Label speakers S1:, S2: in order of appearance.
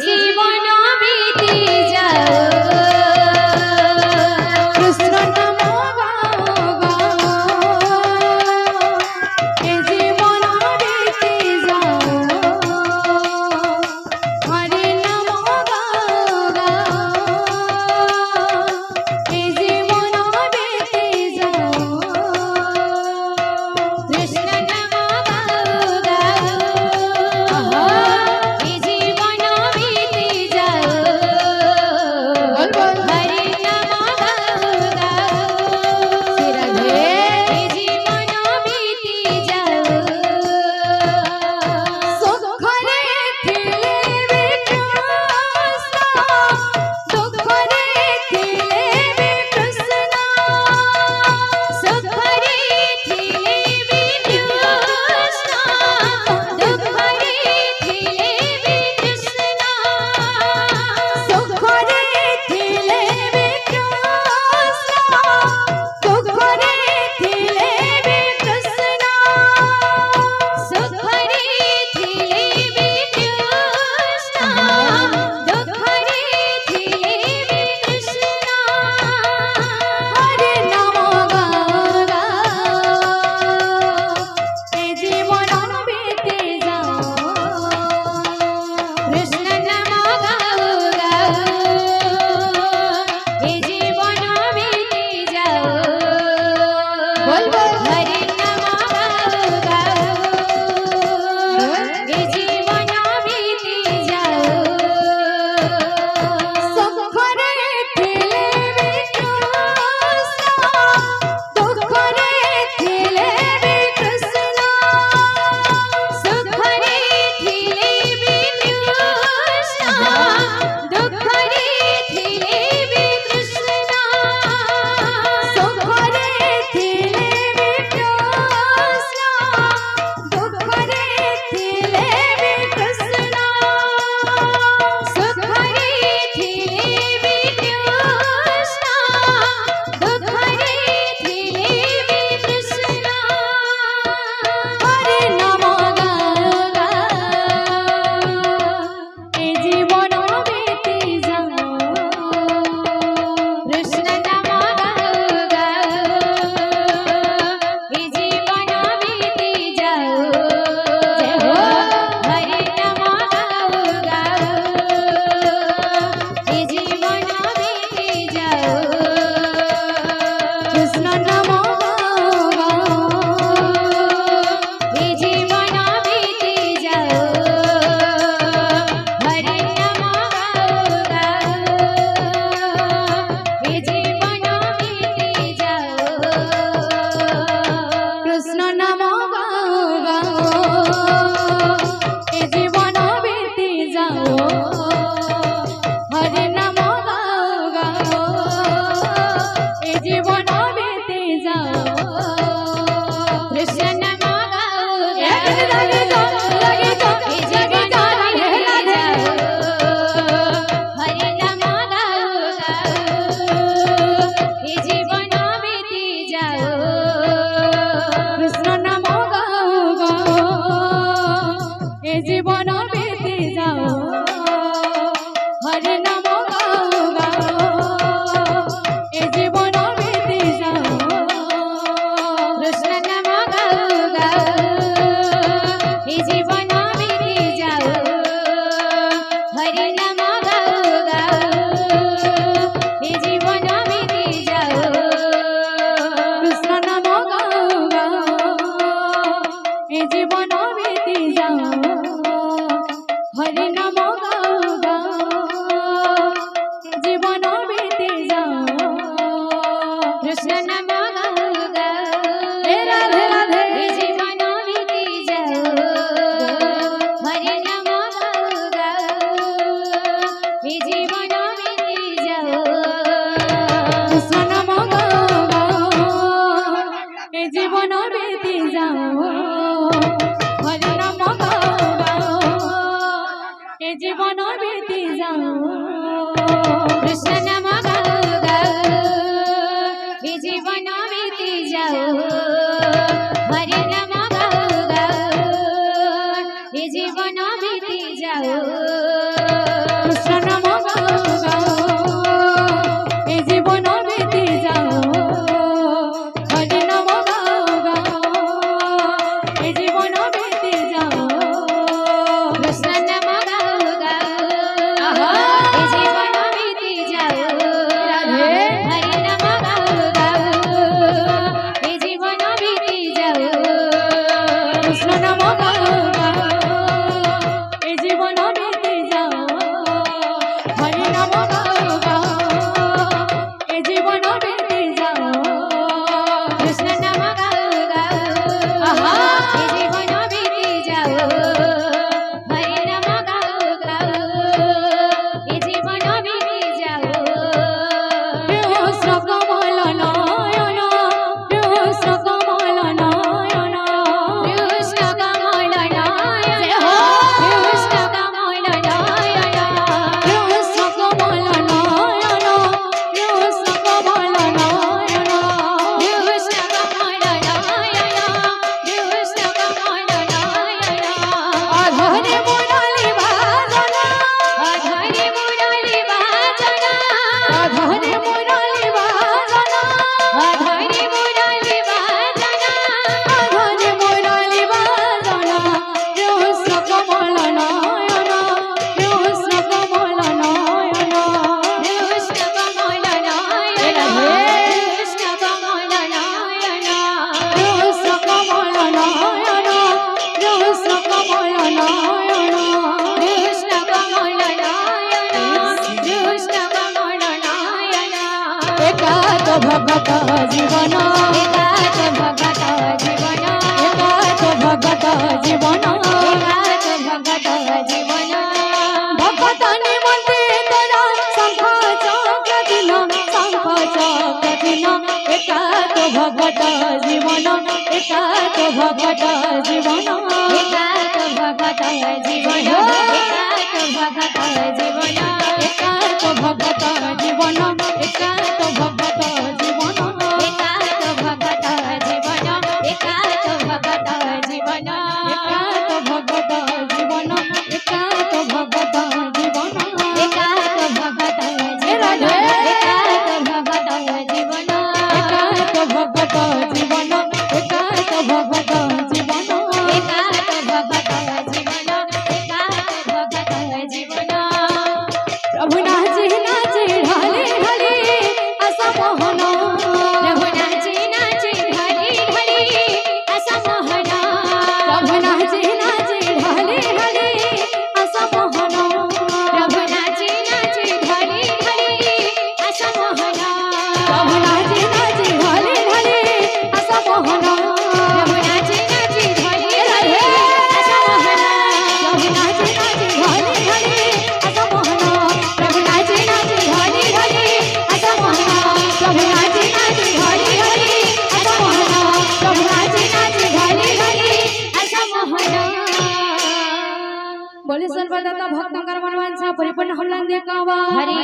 S1: জীবন বিতি যাও কৃষ্ণ নাম গাও গাও এ জীবন বিতি যাও হরি নাম গাও গাও এ জীবন বিতি যাও কৃষ্ণ নাম গাও গাও এ জীবন বিতি যাও হরি নাম গাও গাও রাধে এ জীবন বিতি যাও সুখরে ছিলে কৃষ্ণ দুঃখরে ছিলে কৃষ্ণ সুখরে ছিলে কৃষ্ণ দুঃখরে ছিলে কৃষ্ণ সুখরে ছিলে কৃষ্ণ দুঃখরে ছিলে কৃষ্ণ সুখরে ছিলে কৃষ্ণ দুঃখরে ছিলে কৃষ্ণ হরে নাম গাও গাও এ জীবন বিতে যাও কৃষ্ণ নাম গাও গাও এ জীবন বিতে যাও হরে নাম গাও গাও এ জীবন বিতে যাও সুখরে ছিলে কৃষ্ণ দুঃখরে ছিলে কৃষ্ণ সুখরে ছিলে কৃষ্ণ দুঃখরে ছিলে কৃষ্ণ সুখরে ছিলে কৃষ্ণ দুঃখরে ছিলে কৃষ্ণ সুখরে ছিলে কৃষ্ণ দুঃখরে ছিলে কৃষ্ণ হরে নাম গাও গাও এ জীবন বিতি যাও কৃষ্ণ নাম গাও গাও এ জীবন বিতি যাও হরে নাম গাও গাও এ জীবন বিতি যাও কৃষ্ণ নাম গাও গাও এ জীবন বিতি যাও হরে নাম গাও গাও এ জীবন বিতি যাও কৃষ্ণ নাম গাও গাও এ জীবন বিতি যাও হরে নাম গাও গাও এ জীবন বিতি যাও কৃষ্ণ নাম গাও গাও এ জীবন বিতি যাও হরে নাম গাও গাও এ জীবন বিতি যাও কৃষ্ণ নাম গাও গাও এ জীবন বিতি যাও হরে নাম গাও গাও এ জীবন বিতি যাও কৃষ্ণ নাম গাও গাও এ জীবন বিতি যাও হরে নাম গাও গাও এ জীবন বিতি যাও কৃষ্ণ নাম গাও গাও এ জীবন বিতি যাও হরে নাম গাও গাও জীবন বিতি যাও কৃষ্ণ নাম গাও গাও রাধে রাধে জীবন বিতি যাও হরে নাম গাও গাও জীবন বিতি যাও কৃষ্ণ নাম গাও গাও জীবন বিতি যাও হরে নাম গাও গাও জীবন বিতি যাও কৃষ্ণ নাম গাও গাও জীবন বিতি যাও হরে নাম গাও গাও জীবন বিতি যাও। भगत जीवन एकात भगत जीवन एकात भगत जीवन एकात भगत जीवन भगत निमंते तोरा शंख चक्र दिन एकात भगत जीवन एकात भगत जीवन एकात भगत जीवन एकात भगत जीवन एकात भगत जीवन एकात भगत जीवन एकात भगत जीवन एकात भगत जीवन एकात भगत जीवन एकात भगत जीवन एकात भगत जीवन एकात भगत जीवन एकात भगत जीवन एकात भगत जीवन एकात भगत जीवन एकात भगत जीवन प्रभु नाचे नाचे ढाले ढाले असा मोहन प्रभु नाचे नाचे ढाले ढाले असा मोहन प्रभु नाचे नाचे ढाले ढाले असा मोहन प्रभु नाचे नाचे ढाले ढाले असा मोहन प्रभु नाचे नाचे ढाले ढाले असा मोहन प्रभु नाचे नाचे ढाले ढाले असा मोहन प्रभु नाचे नाचे ढाले ढाले असा मोहन प्रभु नाचे नाचे ढाले ढाले असा मोहन प्रभु नाचे नाचे ढाले ढाले असा मोहन प्रभु नाचे नाचे ढाले ढाले असा मोहन बोले सर्वदाता भक्तांकर मनवांचा परिपूर्ण हमला देखावा हरी